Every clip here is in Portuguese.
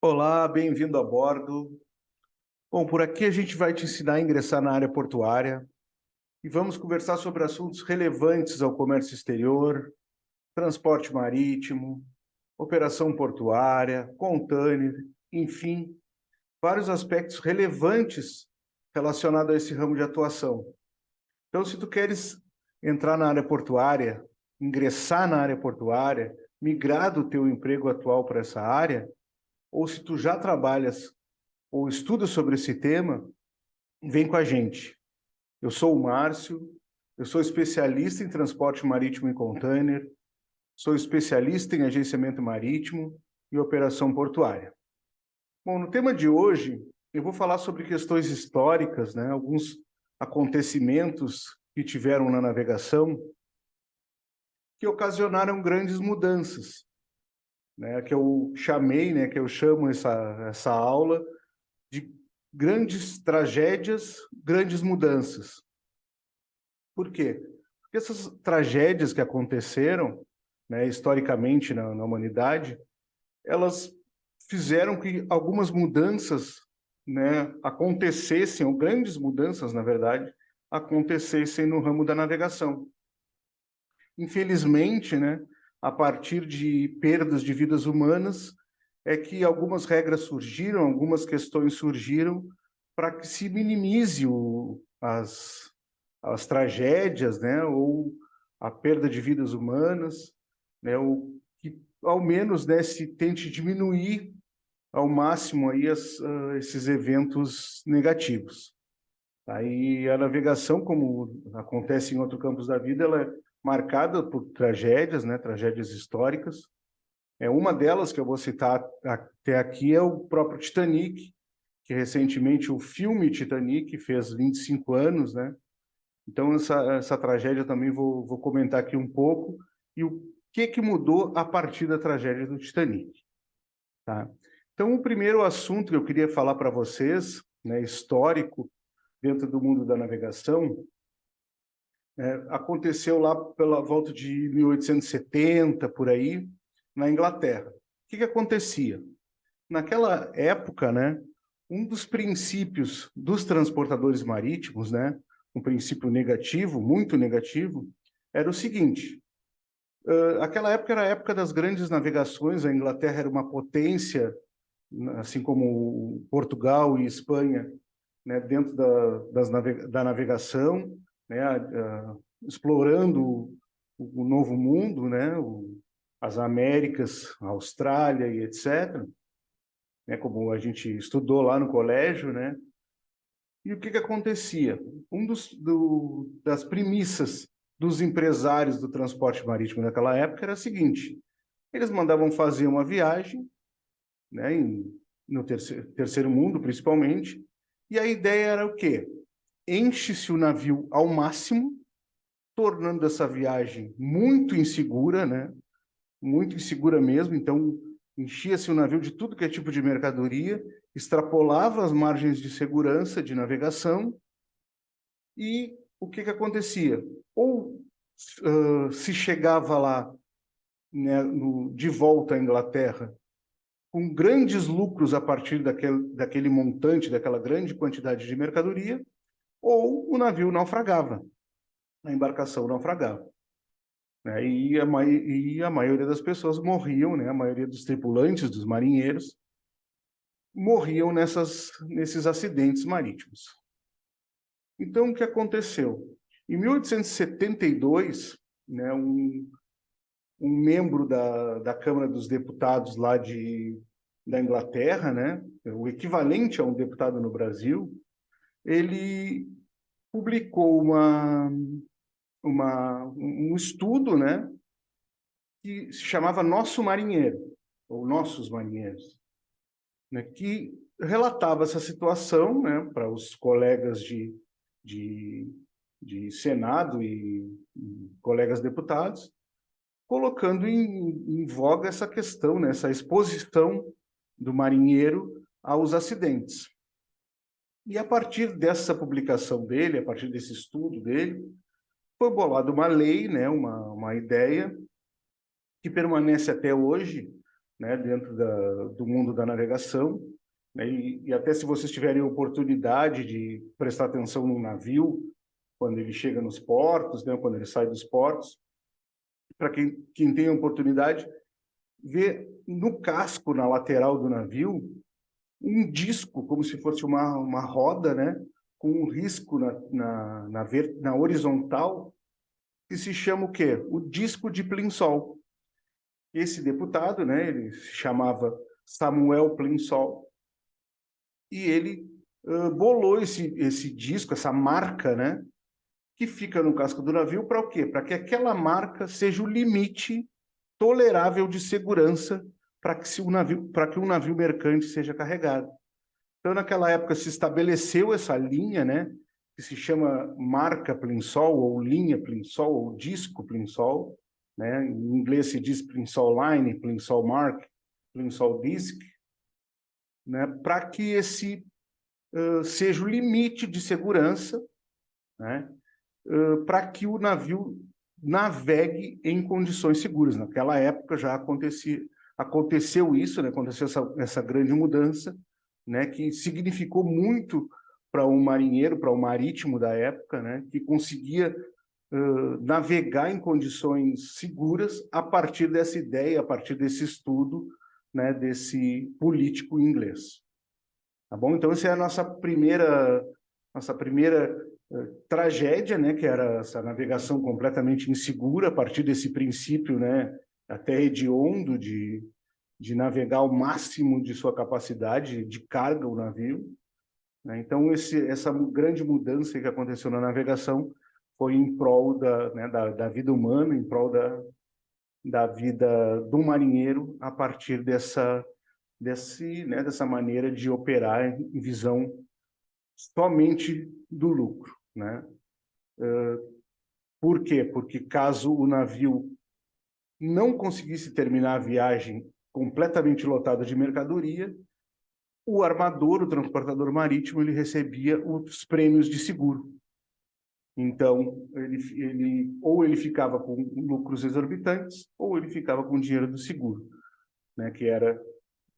Olá, bem-vindo a bordo. Bom, por aqui a gente vai te ensinar a ingressar na área portuária e vamos conversar sobre assuntos relevantes ao comércio exterior, transporte marítimo, operação portuária, container, enfim, vários aspectos relevantes relacionados a esse ramo de atuação. Então, se tu queres entrar na área portuária, ingressar na área portuária, migrar do teu emprego atual para essa área, ou se tu já trabalhas ou estuda sobre esse tema, vem com a gente. Eu sou o Márcio, eu sou especialista em transporte marítimo e container, sou especialista em agenciamento marítimo e operação portuária. Bom, no tema de hoje, eu vou falar sobre questões históricas, né, alguns acontecimentos que tiveram na navegação que ocasionaram grandes mudanças, né, que eu chamei, né, que eu chamo essa aula de grandes tragédias, grandes mudanças. Por quê? Porque essas tragédias que aconteceram, né, historicamente na humanidade, elas fizeram que algumas mudanças, né, acontecessem, ou grandes mudanças, na verdade, acontecessem no ramo da navegação. Infelizmente, né, a partir de perdas de vidas humanas, é que algumas regras surgiram, algumas questões surgiram para que se minimize as tragédias, né, ou a perda de vidas humanas, né, ou que ao menos, né, se tente diminuir ao máximo aí esses eventos negativos. Aí a navegação, como acontece em outros campos da vida, ela é marcada por tragédias, né, tragédias históricas. Uma delas que eu vou citar até aqui é o próprio Titanic, que recentemente o filme Titanic fez 25 anos, né? Então essa tragédia também vou comentar aqui um pouco e o que mudou a partir da tragédia do Titanic, tá? Então o primeiro assunto que eu queria falar para vocês, né, histórico, dentro do mundo da navegação, aconteceu lá pela volta de 1870, por aí, na Inglaterra. O que acontecia? Naquela época, né, um dos princípios dos transportadores marítimos, né, um princípio negativo, muito negativo, era o seguinte: aquela época era a época das grandes navegações, a Inglaterra era uma potência, assim como Portugal e Espanha, né, dentro da navegação, né, explorando o novo mundo, né, as Américas, a Austrália e etc., né, como a gente estudou lá no colégio, né? E o que acontecia? Das premissas dos empresários do transporte marítimo naquela época era a seguinte: eles mandavam fazer uma viagem, né, no terceiro mundo, principalmente, e a ideia era o quê? Enche-se o navio ao máximo, tornando essa viagem muito insegura, né? Muito insegura mesmo. Então, enchia-se o navio de tudo que é tipo de mercadoria, extrapolava as margens de segurança de navegação e o que acontecia? Ou se chegava lá, né, de volta à Inglaterra com grandes lucros a partir daquele montante, daquela grande quantidade de mercadoria, ou o navio naufragava, a embarcação naufragava, né? E a maioria das pessoas morriam, né? A maioria dos tripulantes, dos marinheiros, morriam nesses acidentes marítimos. Então, o que aconteceu? Em 1872, né, um membro da Câmara dos Deputados lá da Inglaterra, né, o equivalente a um deputado no Brasil, ele publicou um estudo, né, que se chamava Nosso Marinheiro, ou Nossos Marinheiros, né, que relatava essa situação, né, para os colegas de, de Senado e colegas deputados, colocando em voga essa questão, né, essa exposição do marinheiro aos acidentes. E a partir dessa publicação dele, a partir desse estudo dele, foi bolada uma lei, né, uma ideia que permanece até hoje, né, dentro do mundo da navegação, né, e até se vocês tiverem oportunidade de prestar atenção no navio, quando ele chega nos portos, né, quando ele sai dos portos, para quem tem a oportunidade, ver no casco, na lateral do navio, um disco, como se fosse uma roda, né, com um risco na horizontal, que se chama o quê? O disco de Plimsoll. Esse deputado, né, ele se chamava Samuel Plimsoll, e ele bolou esse disco, essa marca, né, que fica no casco do navio, para o quê? Para que aquela marca seja o limite tolerável de segurança para que um navio mercante seja carregado. Então, naquela época, se estabeleceu essa linha, né, que se chama marca Plimsoll, ou linha Plimsoll, ou disco Plimsoll, né? Em inglês se diz Plimsoll Line, Plimsoll Mark, Plimsoll Disc, né, para que esse seja o limite de segurança, né, para que o navio navegue em condições seguras. Naquela época já aconteceu isso, né? Aconteceu essa grande mudança, né? Que significou muito para um marinheiro, para o marítimo da época, né? Que conseguia navegar em condições seguras a partir dessa ideia, a partir desse estudo, né? Desse político inglês. Tá bom? Então, essa é a nossa primeira tragédia, né, que era essa navegação completamente insegura, a partir desse princípio, né, até hediondo de navegar ao máximo de sua capacidade de carga o navio, né? Então, essa grande mudança que aconteceu na navegação foi em prol da vida humana, em prol da vida do marinheiro, a partir dessa maneira de operar em visão somente do lucro, né? Por quê? Porque caso o navio não conseguisse terminar a viagem completamente lotado de mercadoria, o armador, o transportador marítimo, ele recebia os prêmios de seguro. Então, ou ele ficava com lucros exorbitantes, ou ele ficava com o dinheiro do seguro, né, que era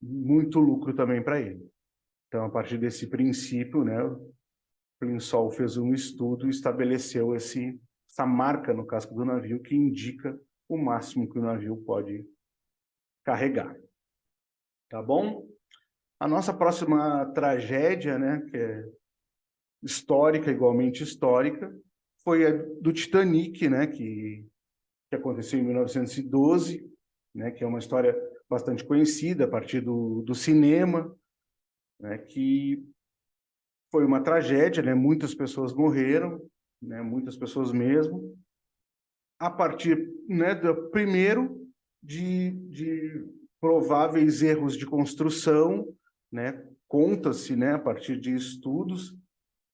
muito lucro também para ele. Então, a partir desse princípio, né, o Plimsoll fez um estudo e estabeleceu essa marca no casco do navio que indica o máximo que o navio pode carregar. Tá bom? A nossa próxima tragédia, né, que é histórica, igualmente histórica, foi a do Titanic, né, que aconteceu em 1912, né, que é uma história bastante conhecida a partir do cinema, né, que foi uma tragédia, né, muitas pessoas morreram, né, muitas pessoas mesmo, a partir, né, primeiro de prováveis erros de construção, né, conta-se, né, a partir de estudos,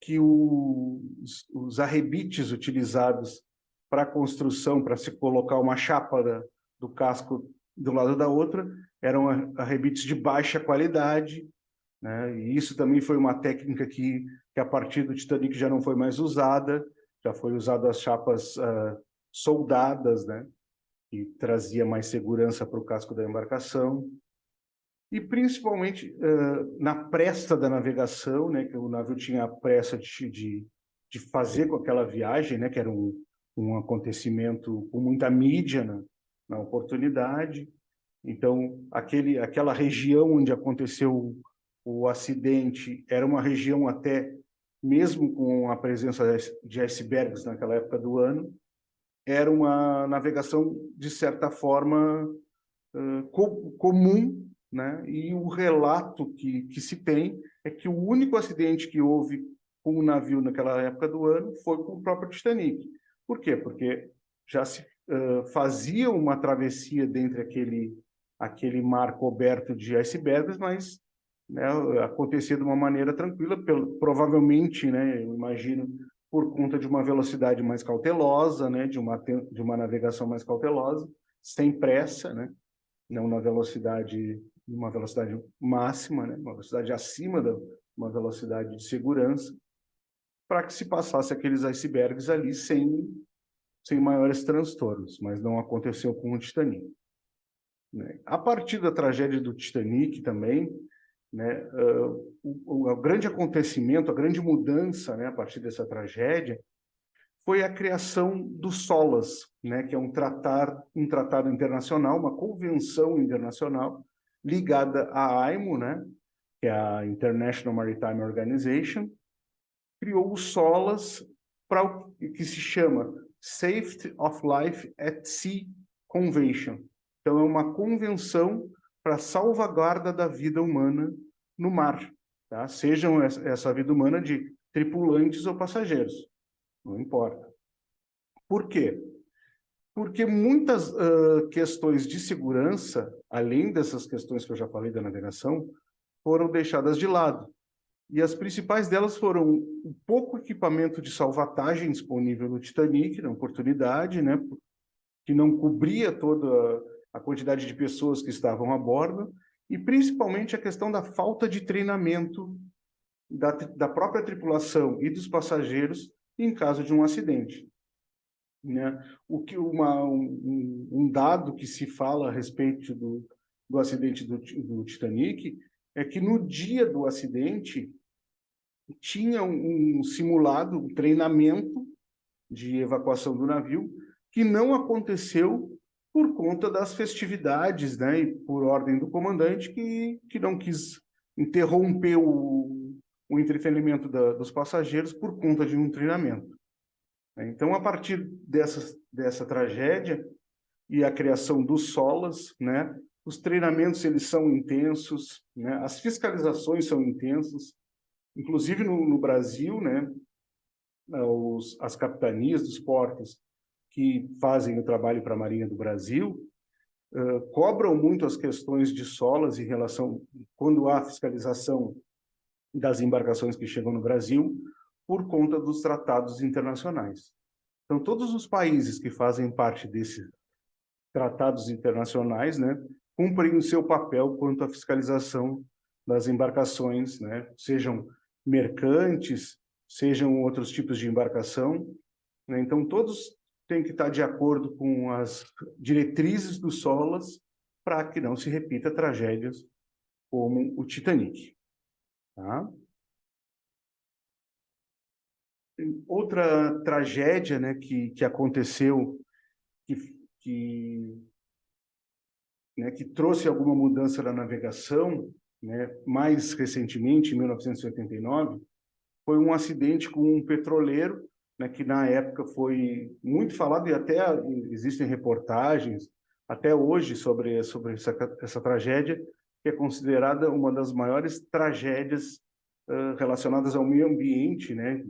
que os arrebites utilizados para a construção, para se colocar uma chapa do casco do lado da outra, eram arrebites de baixa qualidade, né? E isso também foi uma técnica que a partir do Titanic já não foi mais usada, já foi usada as chapas soldadas, né? Que trazia mais segurança para o casco da embarcação. E principalmente na pressa da navegação, né, que o navio tinha a pressa de fazer com aquela viagem, né, que era um acontecimento com muita mídia na oportunidade. Então, aquela região onde aconteceu o acidente era uma região até, mesmo com a presença de icebergs naquela época do ano, era uma navegação, de certa forma, comum, né? E o relato que se tem é que o único acidente que houve com o navio naquela época do ano foi com o próprio Titanic. Por quê? Porque já se fazia uma travessia dentro aquele mar coberto de icebergs, mas, né, acontecia de uma maneira tranquila, provavelmente, né, eu imagino, por conta de uma velocidade mais cautelosa, né, de uma navegação mais cautelosa, sem pressa, né, não uma velocidade máxima, né, uma velocidade acima da uma velocidade de segurança, para que se passasse aqueles icebergs ali sem maiores transtornos, mas não aconteceu com o Titanic. né? A partir da tragédia do Titanic também, né, o grande acontecimento, a grande mudança, né, a partir dessa tragédia, foi a criação do SOLAS, né, que é um tratado internacional, uma convenção internacional ligada à AIMO, né, que é a International Maritime Organization, criou o SOLAS para o que se chama Safety of Life at Sea Convention. Então, é uma convenção para salvaguarda da vida humana no mar, tá? Sejam essa vida humana de tripulantes ou passageiros, não importa. Por quê? Porque muitas questões de segurança, além dessas questões que eu já falei da navegação, foram deixadas de lado. E as principais delas foram o pouco equipamento de salvatagem disponível no Titanic, na oportunidade, né, que não cobria toda a quantidade de pessoas que estavam a bordo, e principalmente a questão da falta de treinamento da própria tripulação e dos passageiros em caso de um acidente, né? Um dado que se fala a respeito do acidente do Titanic é que no dia do acidente tinha um simulado, um treinamento de evacuação do navio que não aconteceu por conta das festividades, né, e por ordem do comandante que não quis interromper o entretenimento dos passageiros por conta de um treinamento. Então, a partir dessa tragédia e a criação dos SOLAS, né, os treinamentos eles são intensos, né, as fiscalizações são intensas, inclusive no Brasil, né, as capitanias dos portos que fazem o trabalho para a Marinha do Brasil cobram muito as questões de SOLAS em relação, quando há fiscalização das embarcações que chegam no Brasil, por conta dos tratados internacionais. Então, todos os países que fazem parte desses tratados internacionais, né, cumprem o seu papel quanto à fiscalização das embarcações, né, sejam mercantes, sejam outros tipos de embarcação, né? Então, todos têm que estar de acordo com as diretrizes do SOLAS para que não se repita tragédias como o Titanic. Tá? Outra tragédia, né, que aconteceu, que trouxe alguma mudança na navegação, né, mais recentemente, em 1989, foi um acidente com um petroleiro, né, que na época foi muito falado e até existem reportagens até hoje sobre essa tragédia, que é considerada uma das maiores tragédias relacionadas ao meio ambiente, né,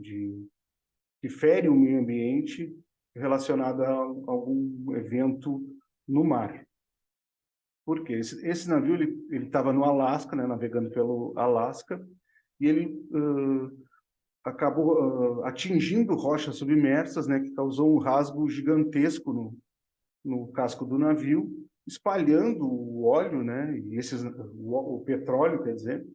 que fere o meio ambiente relacionada a algum evento no mar. Por quê? Esse navio ele estava no Alasca, né, navegando pelo Alasca, e ele acabou atingindo rochas submersas, né, que causou um rasgo gigantesco no casco do navio, espalhando o óleo, né, e o petróleo, quer dizer.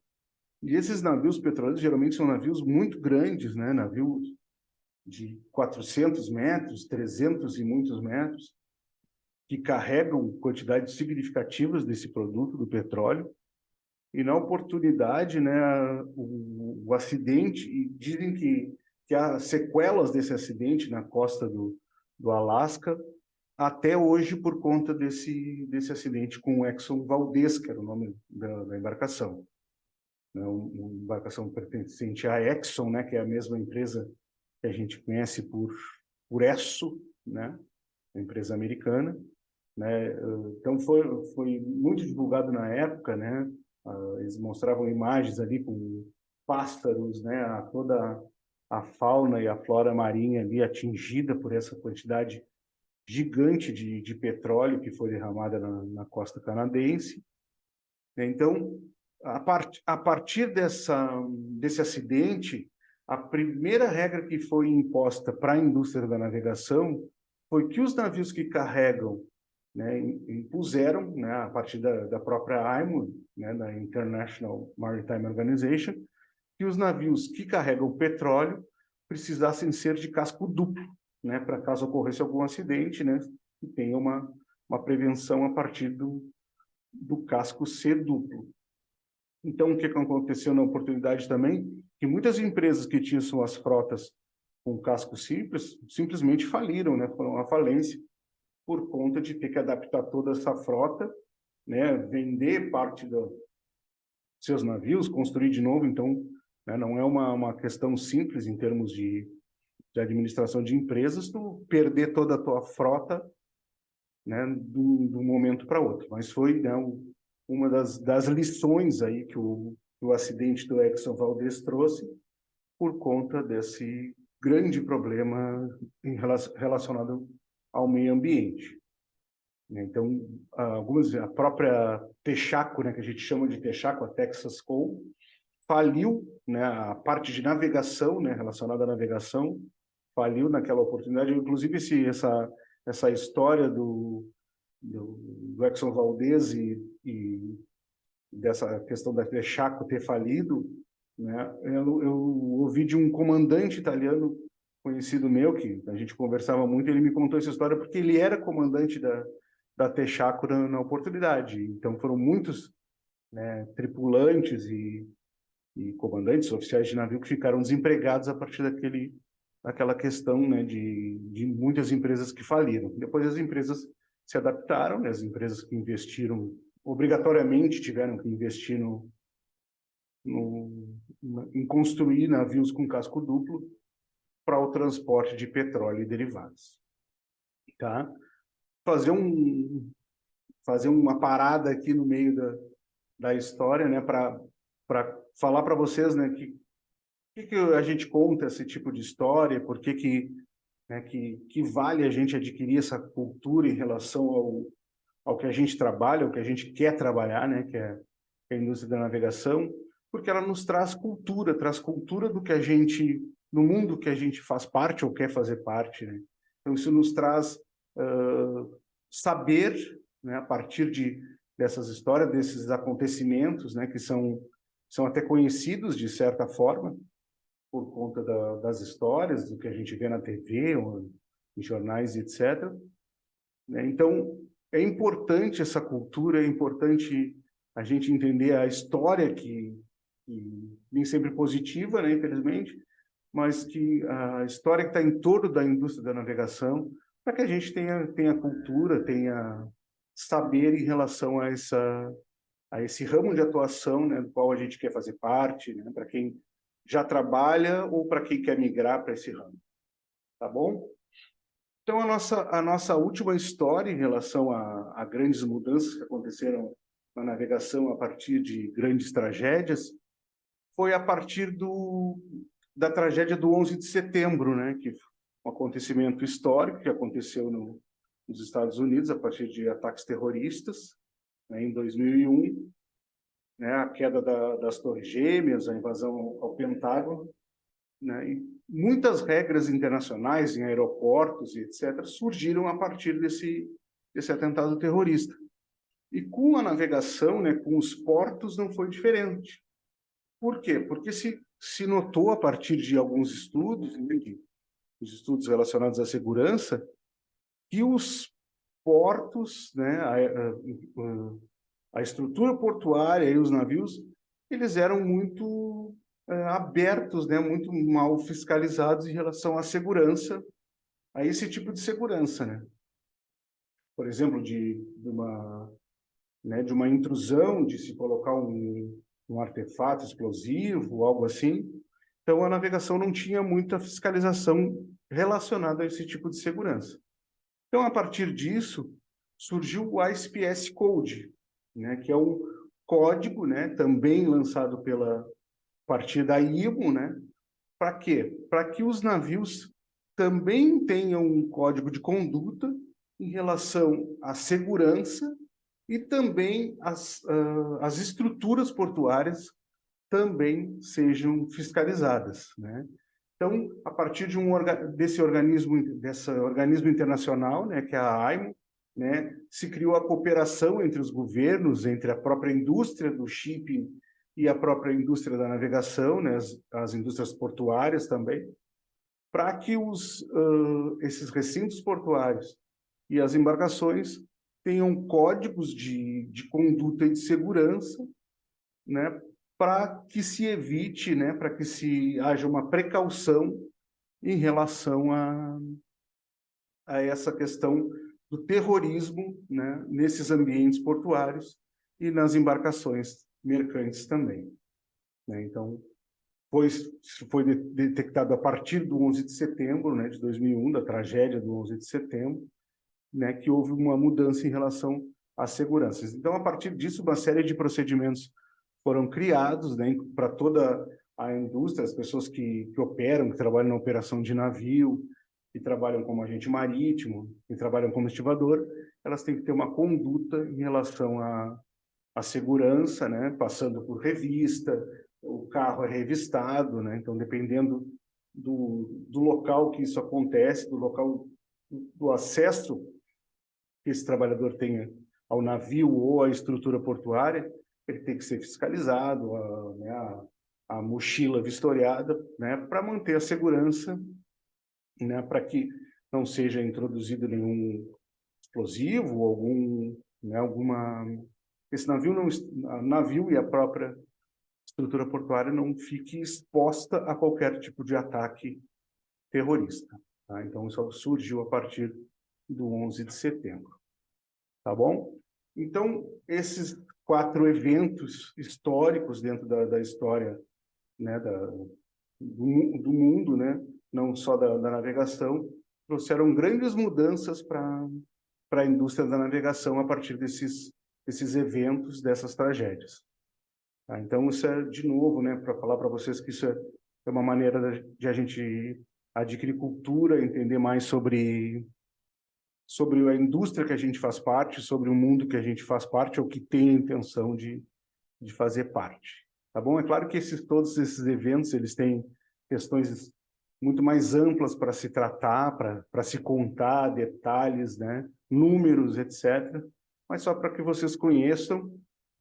E esses navios petroleiros geralmente são navios muito grandes, né, navios de 400 metros, 300 e muitos metros, que carregam quantidades significativas desse produto, do petróleo. E na oportunidade, né, o acidente, e dizem que há sequelas desse acidente na costa do Alasca, até hoje por conta desse acidente com o Exxon Valdez, que era o nome da embarcação. Uma embarcação pertencente à Exxon, né, que é a mesma empresa que a gente conhece por Esso, né, a empresa americana, né. Então foi muito divulgado na época, né. Eles mostravam imagens ali com pássaros, né, toda a fauna e a flora marinha ali atingida por essa quantidade gigante de petróleo que foi derramada na costa canadense. Então, a partir desse acidente, a primeira regra que foi imposta para a indústria da navegação foi que os navios que carregam, né, impuseram, né, a partir da própria IMO, né, da International Maritime Organization, que os navios que carregam petróleo precisassem ser de casco duplo, né, para caso ocorresse algum acidente, né, que tenha uma prevenção a partir do casco C duplo. Então, o que aconteceu na oportunidade também? Que muitas empresas que tinham suas frotas com casco simples, simplesmente faliram, né? Foram à falência, por conta de ter que adaptar toda essa frota, né? Vender parte dos seus navios, construir de novo. Então, né? Não é uma questão simples em termos de administração de empresas, tu perder toda a tua frota, né? Do momento para outro. Mas foi, né? Uma das lições aí que o acidente do Exxon Valdez trouxe, por conta desse grande problema relacionado ao meio ambiente. Então, a própria Texaco, né, que a gente chama de Texaco, a Texas Coal, faliu, né, a parte de navegação, né, relacionada à navegação, faliu naquela oportunidade. Inclusive, essa história do Exxon Valdez e dessa questão da Texaco ter falido, né, eu ouvi de um comandante italiano conhecido meu, que a gente conversava muito, ele me contou essa história porque ele era comandante da Texaco na oportunidade. Então foram muitos, né, tripulantes e comandantes, oficiais de navio que ficaram desempregados a partir daquela questão, né, de muitas empresas que faliram. Depois as empresas se adaptaram, né, as empresas que investiram obrigatoriamente tiveram que investir em construir navios com casco duplo para o transporte de petróleo e derivados. Tá? Fazer uma parada aqui no meio da história, né, para falar para vocês, né, que a gente conta esse tipo de história, por que vale a gente adquirir essa cultura em relação ao que a gente trabalha, ao que a gente quer trabalhar, né, que é a indústria da navegação, porque ela nos traz cultura do que a gente, no mundo que a gente faz parte ou quer fazer parte, né? Então isso nos traz saber, né, a partir dessas histórias, desses acontecimentos, né, que são até conhecidos de certa forma, por conta das histórias, do que a gente vê na TV, ou em jornais, etc. Né? Então, é importante essa cultura, é importante a gente entender a história que nem sempre positiva, né, infelizmente, mas que a história que está em torno da indústria da navegação, para que a gente tenha cultura, tenha saber em relação a esse ramo de atuação, né, do qual a gente quer fazer parte, né, para quem já trabalha ou para quem quer migrar para esse ramo. Tá bom? Então, a nossa última história em relação a grandes mudanças que aconteceram na navegação a partir de grandes tragédias foi a partir da tragédia do 11 de setembro, né, que foi um acontecimento histórico que aconteceu nos Estados Unidos a partir de ataques terroristas, né, em 2001, né, a queda das Torres Gêmeas, a invasão ao Pentágono, né, e muitas regras internacionais em aeroportos e etc. surgiram a partir desse atentado terrorista. E com a navegação, né, com os portos, não foi diferente. Por quê? Porque se notou a partir de alguns estudos, né, os estudos relacionados à segurança, que os portos, né, a estrutura portuária e os navios, eles eram muito abertos, né, muito mal fiscalizados em relação à segurança, a esse tipo de segurança, né? Por exemplo, de uma intrusão, de se colocar um artefato explosivo, algo assim. Então, a navegação não tinha muita fiscalização relacionada a esse tipo de segurança. Então, a partir disso, surgiu o ISPS Code, né, que é um código, né, também lançado a partir da IMO, né? Para quê? Para que os navios também tenham um código de conduta em relação à segurança e também as estruturas portuárias também sejam fiscalizadas, né? Então, a partir desse organismo internacional, né, que é a AIMO, né, se criou a cooperação entre os governos, entre a própria indústria do shipping e a própria indústria da navegação, né, as indústrias portuárias também, para que esses recintos portuários e as embarcações tenham códigos de conduta e de segurança, né, para que se evite, né, para que se haja uma precaução em relação a essa questão do terrorismo, né, nesses ambientes portuários e nas embarcações mercantes também, né? Então, foi detectado a partir do 11 de setembro, né, de 2001, da tragédia do 11 de setembro, né, que houve uma mudança em relação às seguranças. Então, a partir disso, uma série de procedimentos foram criados, né, para toda a indústria, as pessoas que operam, que trabalham na operação de navio, que trabalham como agente marítimo, que trabalham como estivador, elas têm que ter uma conduta em relação à segurança, né, passando por revista, o carro é revistado, né, então dependendo do local que isso acontece, do local do acesso que esse trabalhador tenha ao navio ou à estrutura portuária, ele tem que ser fiscalizado, né, a mochila vistoriada, né, para manter a segurança, né, para que não seja introduzido nenhum explosivo, né, esse navio e a própria estrutura portuária não fique exposta a qualquer tipo de ataque terrorista. Tá? Então, isso surgiu a partir do 11 de setembro. Tá bom? Então, esses 4 eventos históricos dentro da história, né, do mundo, né, não só da navegação, trouxeram grandes mudanças para a indústria da navegação a partir desses eventos, dessas tragédias. Tá? Então, isso é, de novo, né, para falar para vocês que isso é uma maneira de a gente adquirir cultura, entender mais sobre a indústria que a gente faz parte, sobre o mundo que a gente faz parte ou que tem a intenção de fazer parte. Tá bom? É claro que todos esses eventos, eles têm questões muito mais amplas para se tratar, para se contar, detalhes, né? Números, etc. Mas só para que vocês conheçam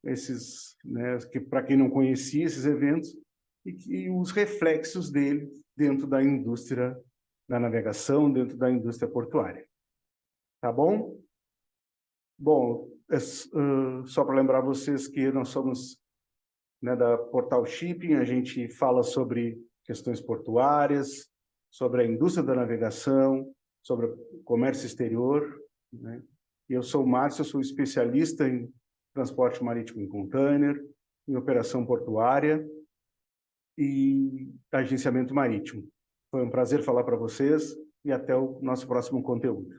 esses, né? Para quem não conhecia esses eventos, e os reflexos dele dentro da indústria da navegação, dentro da indústria portuária. Tá bom? Bom, só para lembrar vocês que nós somos, né, da Portal Shipping, a gente fala sobre questões portuárias, sobre a indústria da navegação, sobre o comércio exterior, né? E eu sou o Márcio, eu sou especialista em transporte marítimo em container, em operação portuária e agenciamento marítimo. Foi um prazer falar para vocês e até o nosso próximo conteúdo.